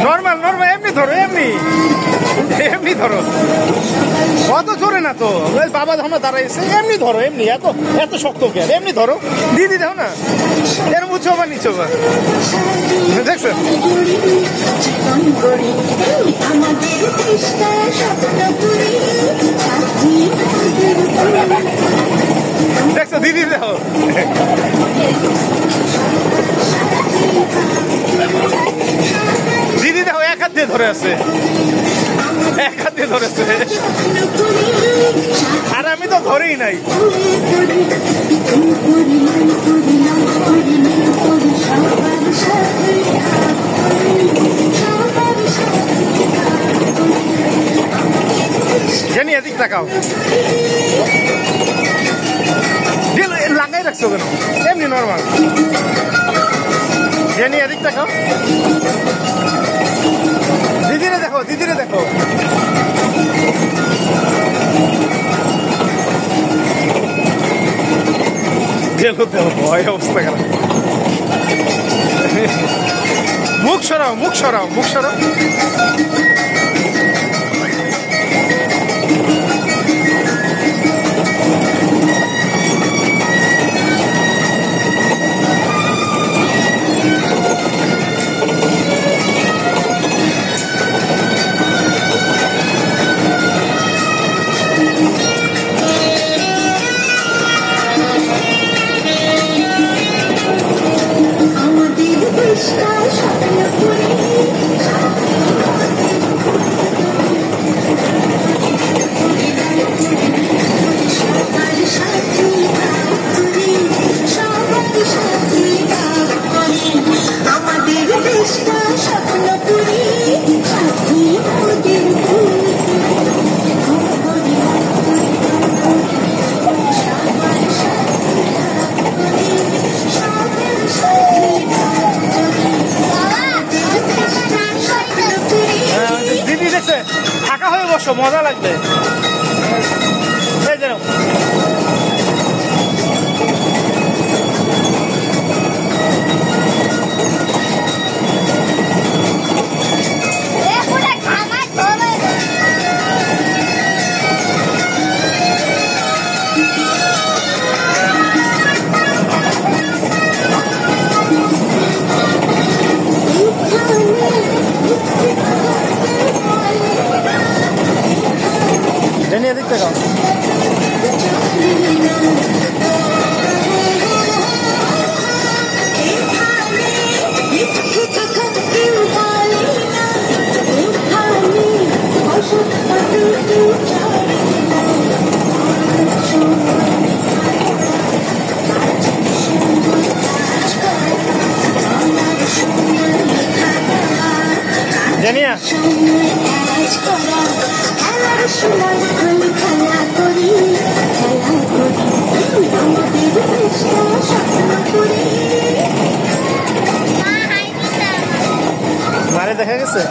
Normal normal এমনি ধরো এমনি ধরো অত জোরে না তো বাবা যখন দাঁড়াইছে এমনি ধরো এমনি এত এত শক্ত কে এমনি ধরো দিদি দেখো না এরম উঁচু বা নিচু বা দেখছো দেখছো দিদি দেখো দিদি দেখো এক হাত দিয়ে ধরে আছে এক হাত দিয়ে ধরেছে আর আমি তো ধরেই নাই জানি এদিক তাকাও লাগাই রাখছো কেন এমনি নর্মাল জানি এদিক তাকাও দিদিরে দেখো গেল দেখো ভয় অবস্থা খারাপ মুখ সরাও ফাঁকা হয়ে বসো মজা লাগবে জানিয়ে দেখতে গাও জানিয়া মারে দেখা গেছে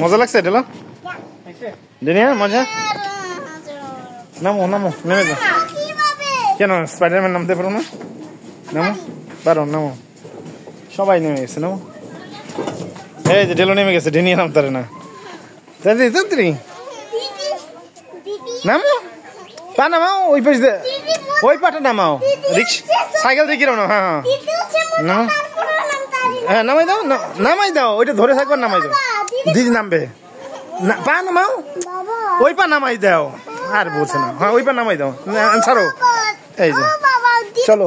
মজা লাগছে এটা ডেনিয়া মজা নামো নেমে যাও কেন স্পাইডারম্যান নামতে পারো না নামো সবাই নেমে গেছে নামো এই যে ডেলো নেমে গেছে ডেনিয়া নামতারে না তাড়াতাড়ি নামো পা নামাও ওই পাটা নামাও সাইকেল থেকে নাও হ্যাঁ নামাই দাও ওইটা ধরে থাকবার নামাই দাও দিদি নামবে পা নামাও ওই পা নামাই দাও আর বলছে না হ্যাঁ ওই পা নামাই দাও ছাড়ো এই যে চলো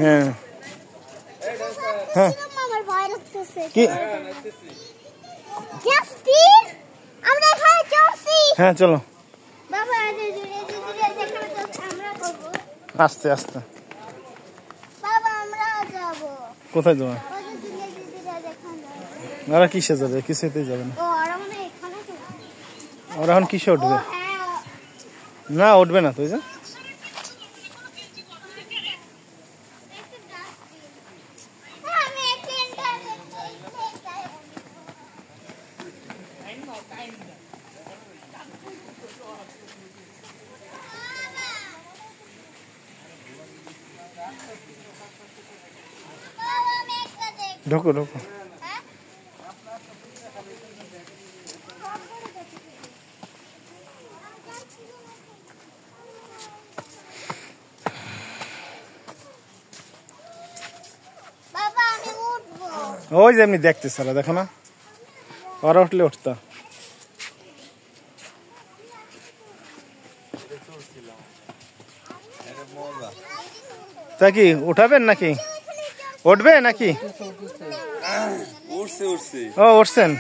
হ্যাঁ হ্যাঁ কি হ্যাঁ চলো আস্তে কোথায় যাবে? ওরা কিসে যাবে? কিছুতেই যাবে না। ওরা এখন কিসে উঠবে? না উঠবে না। তুই যা ঢোকো ঢোকো। ওই যে এমনি দেখতেছে ওরা, দেখো না? ওরা উঠলে উঠতা। তা কি উঠাবেন নাকি? উঠবে নাকি? ও উঠছেন।